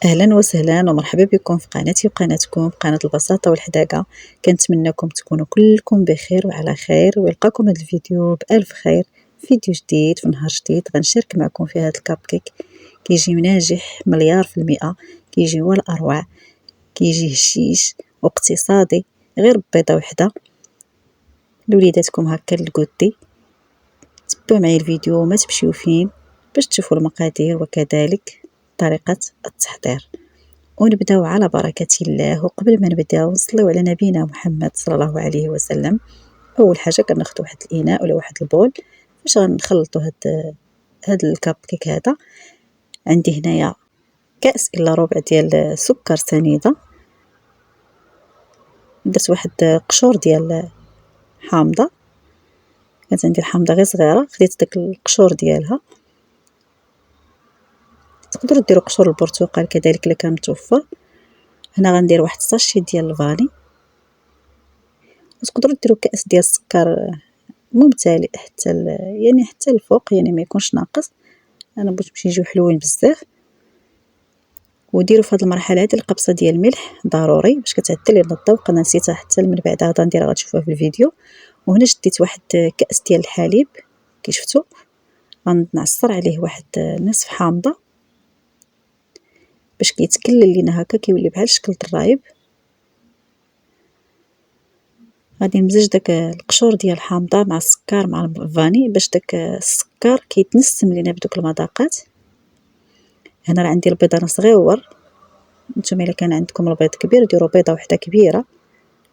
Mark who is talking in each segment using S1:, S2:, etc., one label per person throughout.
S1: أهلا وسهلا ومرحبا بكم في قناتي وقناتكم قناة البساطة والحداقة. كنتمنىكم تكونوا كلكم بخير وعلى خير، ويلقاكم هذا الفيديو بألف خير. فيديو جديد في نهار جديد غنشارك معكم في هذا الكاب كيك. كيجي ناجح مليار في المئة، كيجي هو الأروع، كيجي هشيش واقتصادي، غير بيضة وحدة لوليداتكم هكا للكودي. تبعوا معايا الفيديو وما تمشيو فين باش تشوفوا المقادير وكذلك طريقة التحضير. ونبداو على بركة الله. وقبل ما نبداو نصليو على نبينا محمد صلى الله عليه وسلم. اول حاجه كناخذ واحد الاناء ولا واحد البول باش غنخلطوا هاد الكاب كيك هذا. عندي هنايا كاس الا ربع ديال سكر سنيده، درت واحد قشور ديال حامضه، كانت عندي الحامضه غير صغيره خديت داك القشور ديالها. تقدروا ديروا قشور البرتقال كذلك الا كان متوفر. هنا غندير واحد الساشي ديال الفاني، تقدروا ديروا كاس ديال السكر ممتلئ حتى الفوق، يعني ما يكونش ناقص. انا بغيت باش يجيو حلوين بزاف. وديروا في هذه المرحله هذه القبصه ديال الملح ضروري باش كتعدل لنا الذوق. انا نسيتها حتى من بعد غادا نديرها، غتشوفوها في الفيديو. وهنا شديت واحد كاس ديال الحليب كي شفتوا، غنعصر عليه واحد نصف حامضه باش كيتكلل لينا هكا، كيولي بحال شكل الرايب. غادي نمزج داك القشور ديال الحامضه مع السكر مع الفاني باش داك السكر كيتنسم لينا بدوك المذاقات. هنا راه عندي البيضه صغيور، نتوما الا كان عندكم البيض كبير ديروا بيضه واحده كبيره.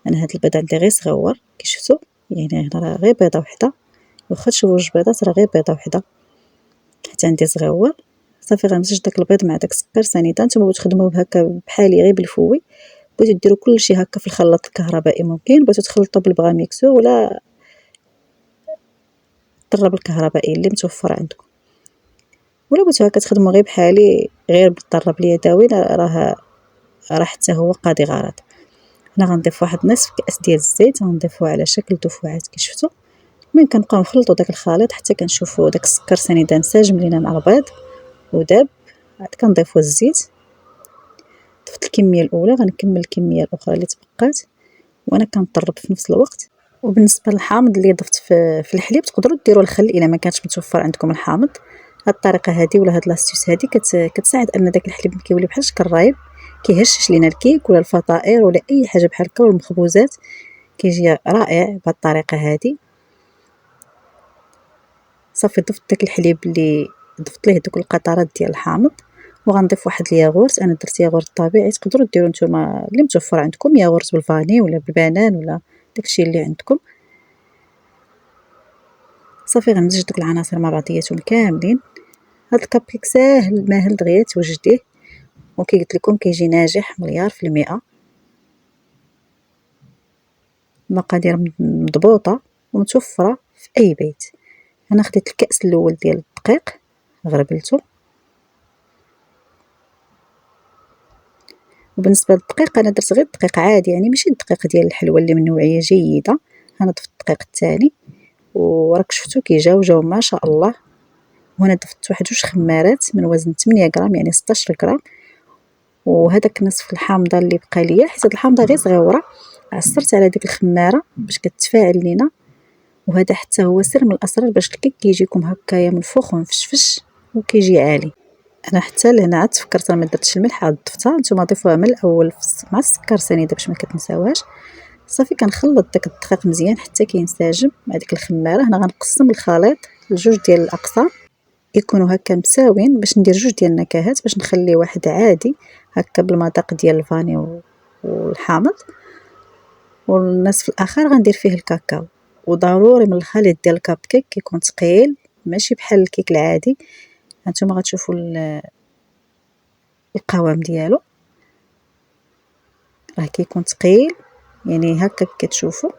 S1: انا هاد البيضه عندي غير صغيور كي شفتوا، يعني هنا راه غير بيضه واحده، واخا تشوفوا جوج بيضات راه غير بيضه واحده حيت عندي صغيور. صافي غنمزج داك البيض مع داك السكر سنيده. نتوما بغيتو تخدموه هكا بحالي غير بالفوي، بغيتو ديروا كلشي هكا في الخلاط الكهربائي ممكن، بغيتو تخلطوا بالبغا ميكسو ولا الطرب الكهربائي اللي متوفر عندكم، ولا بغيتو هكا تخدموا غير بحالي غير بالطرب اليدوي، راه حتى هو قاضي غرض. هنا غنضيف واحد نصف كاس ديال الزيت، غنضيفوه على شكل دفعات كي شفتوا. من كنبقاو نخلطوا داك الخليط حتى كنشوفوا داك السكر سنيده انسجم لينا مع البيض وداب. عاد كنضيفوا الزيت. ضفت الكميه الاولى، غنكمل الكميه الاخرى اللي تبقات وانا كنطرب في نفس الوقت. وبالنسبه للحامض اللي ضفت في الحليب، تقدروا ديروا الخل الا ما كانش متوفر عندكم الحامض. هاد الطريقه هذه ولا هاد لاستيوس هذه كتساعد ان داك الحليب كيولي بحال شكل الرايب، كيهشش لينا الكيك ولا الفطائر ولا اي حاجه بحال هكا والمخبوزات، كيجي رائع بهاد الطريقه هذه. صافي ضفت داك الحليب اللي ضفت ليه دوك القطرات ديال الحامض، وغنضيف واحد الياغورت. انا درت ياغورت طبيعي، تقدروا ديروا نتوما اللي متوفر عندكم، ياغورت بالفاني ولا بالبنان ولا داكشي اللي عندكم. صافي غنمزج دوك العناصر مع بعضياتهم كاملين. هاد الكاب كيك ساهل ماهل دغيا توجديه، وكي قلت لكم كيجي ناجح مليار في المئة. المقادير مضبوطه ومتوفره في اي بيت. انا خديت الكاس الاول ديال الدقيق غربلته. وبالنسبه للدقيق انا درت غير الدقيق عادي، يعني ماشي الدقيق ديال الحلوى اللي من نوعيه جيده. انا ضفت الدقيق الثاني وراك شفتوا جاو ما شاء الله. وهنا ضفت واحد جوج خمارات من وزن 8 غرام يعني 16 غرام. وهذاك نصف الحامضه اللي بقى ليا، حيت هاد الحامضه غير صغيره، عصرت على ديك الخماره باش كتفاعل لينا. وهذا حتى هو سر من الاسرار باش الكيك كيجيكم هكايا منفوخ ومفشفش وكيجي عالي. انا حتى لهنا عاد تفكرت ما درتش الملح، عاد ضفتها. نتوما ضيفوها من الاول مع السكر سنيده باش ما كتنساوهاش. صافي كنخلط داك الدقيق مزيان حتى كينسجم مع ديك الخماره. هنا غنقسم الخليط لجوج ديال الاقسام يكونوا هكا مساويين باش ندير جوج ديال النكهات، باش نخلي واحد عادي هكا بالمذاق ديال الفاني والحامض، والنصف الاخر غندير فيه الكاكاو. وضروري من الخليط ديال الكاب كيك كيكون ثقيل، ماشي بحال الكيك العادي. هانتوما غتشوفوا القوام ديالو راه كيكون ثقيل، يعني هكا كتشوفوا.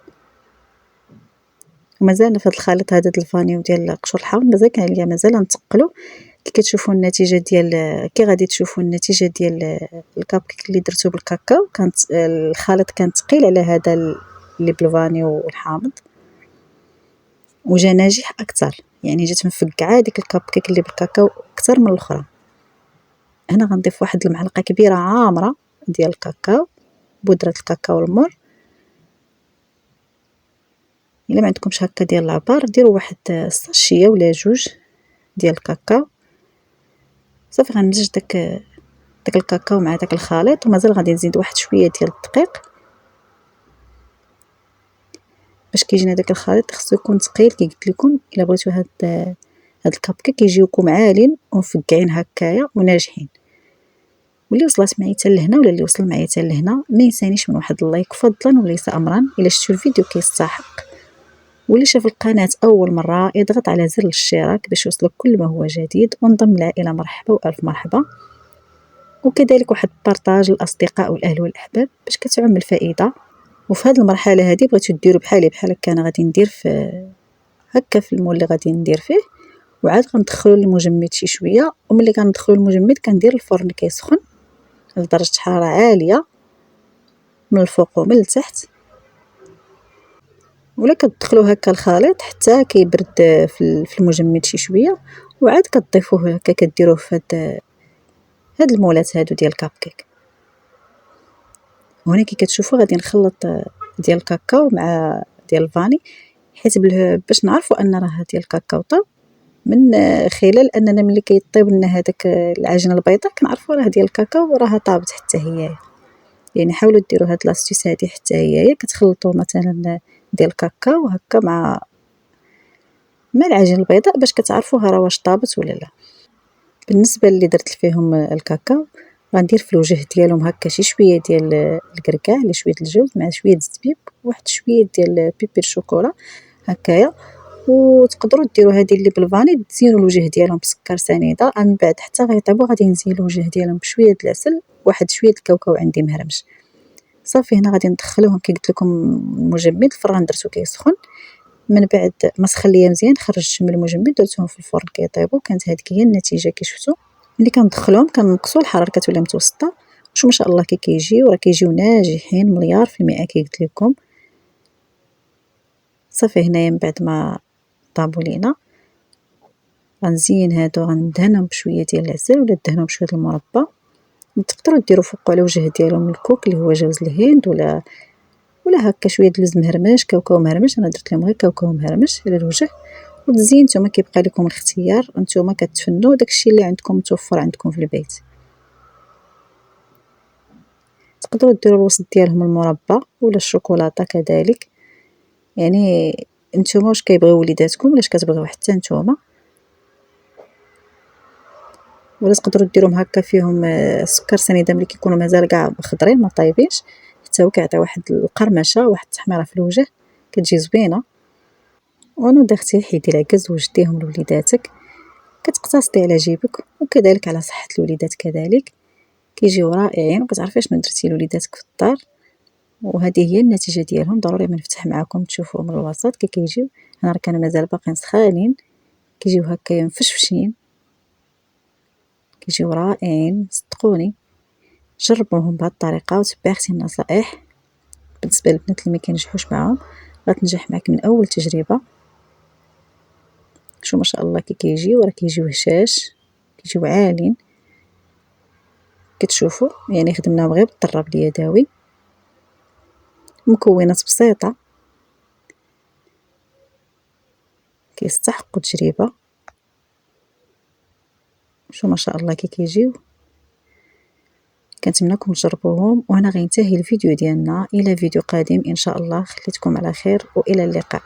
S1: ومازال في هذا الخليط هذا ديال الفاني وديال قشور الحامض مازال كاين ليا، مازال نتقلو. كي كتشوفوا النتيجه ديال كي غادي تشوفوا النتيجه ديال الكاب كيك اللي درتو بالكاكاو، كانت الخليط كان ثقيل على هذا اللي بالفاني والحامض، وجا ناجح اكثر، يعني جات مفقعه ديك الكاب كيك اللي بالكاكاو اكثر من الاخرى. هنا غنضيف واحد المعلقه كبيره عامره ديال الكاكاو، بودره الكاكاو المر. الا ما عندكمش هكا ديال العبار ديروا واحد الساشيه ولا جوج ديال الكاكاو. صافي غنمزج داك الكاكاو مع داك الخليط، ومازال غادي نزيد واحد شويه ديال الدقيق باش كيجينا داك الخليط. خصو يكون ثقيل كي قلت لكم. الا بغيتو هاد الكب كيك يجيوكم عالين ومفقعين هكايا وناجحين. واللي وصلت معايا حتى لهنا ولا اللي وصل معايا حتى لهنا ما ينسانيش من واحد اللايك فضلا وليس امرا الا شفتوا الفيديو كيستحق. واللي شاف القناه اول مره يضغط على زر الاشتراك باش يوصلك كل ما هو جديد، وانضم للعائله مرحبا والف مرحبا. وكذلك واحد بارطاج للاصدقاء والاهل والاحباب باش كتعم الفائده. وفي هذه المرحله هذه بغيتو ديروا بحال هكا انا غادي ندير في هكا في المول اللي غادي ندير فيه، وعاد غندخلو المجمد شي شويه. وملي كندخلو المجمد كندير الفرن كيسخن لدرجه حراره عاليه من الفوق ومن التحت، ولا كتدخلو هكا الخليط حتى كيبرد في المجمد شي شويه، وعاد كتضيفوه هكا كديروه في هاد المولات هادو ديال الكابكيك. وهنا كي كتشوفوا غادي نخلط ديال الكاكاو مع ديال الفاني، حيت باش نعرفوا ان راه ديال الكاكاو طاب من خلال اننا ملي كيطيب لنا هذاك العجينه البيضاء كنعرفوا راه ديال الكاكاو وراه طابت حتى هي. يعني حاولوا ديروا هاد لاستيس هذه حتى هي كتخلطوا مثلا ديال الكاكاو هكا مع العجينه البيضاء باش كتعرفوها راه واش طابت ولا لا. بالنسبه اللي درت فيهم الكاكاو غندير في الوجه ديالهم هكا شي شويه ديال الكركاع على شويه الجوز مع شويه الزبيب وواحد شويه ديال بيبي الشوكولا هكايا. وتقدروا ديروا هذه اللي بالفاني تزينوا الوجه ديالهم بسكر سنيده. من بعد حتى غيطيبوا غادي نزين الوجه ديالهم بشويه د العسل واحد شويه الكاوكاو عندي مهرمش. صافي هنا غادي ندخلوهم كي قلت لكم المجمد الفران درتو كيسخن. من بعد ما سخن ليا مزيان خرجتهم من المجمد درتهم في الفرن كيطيبوا. كانت هذيك هي النتيجه كي شفتوا. ملي كندخلوهم كنقصوا الحراره كتولي متوسطه. واش ما شاء الله كي كيجيو راه كيجيو ناجحين مليار في المئة كي قلت لكم. صافي هنايا من بعد ما طابوا لينا غنزين هادو غندهنهم بشويه ديال العسل ولا دهنهم بشويه المربى. تقدروا ديروا فوق على وجه ديالهم الكوك اللي هو جوز الهند ولا هكا شويه دلز مهرمش كاوكاو مهرمش. انا درت لهم غير كاوكاو مهرمش على الوجه. والتزيين نتوما كيبقى لكم الاختيار، نتوما كتفنوا داكشي اللي عندكم متوفر عندكم في البيت. تقدروا ديروا الوسط ديالهم المربى ولا الشوكولاته كذلك، يعني نتوما واش كيبغيو وليداتكم ولا اش كتبغيو حتى نتوما. ولا تقدروا ديروهم هكا فيهم سكر سنيده ملي كيكونوا مازال كاع خضرين ما طايبينش، حتى هو كيعطي واحد القرمشه واحد التحميره في الوجه كتجي زوينه. ونوض اختي حيدي العكز وجديهم لوليداتك، كتقتصدي على جيبك وكذلك على صحه الوليدات كذلك كيجيو رائعين. وكتعرفي شنو درتي لوليداتك في الدار وهذه هي النتيجه ديالهم. ضروري ما نفتح معكم تشوفوا من الوسط كي كيجيو. هنا راه كانوا مازال باقيين سخانين كيجيو هكايا مفشفشين كيجيو رائعين. صدقوني جربوهم بهذه الطريقه وتبعي اختي النصائح. بالنسبه للبنات اللي ما كينجحوش معاهم غتنجح معك من اول تجربه. شو ما شاء الله كي كيجيو راه كيجيو هشاش كيجيو عالين. كتشوفوا يعني خدمناهم غير بالطراب اليدوي. مكونات بسيطه كيستحقوا تجربه. شو ما شاء الله كي كيجيو. كنتمنىكم تجربوهم. وهنا غينتهي الفيديو ديالنا. الى فيديو قادم ان شاء الله. خليتكم على خير والى اللقاء.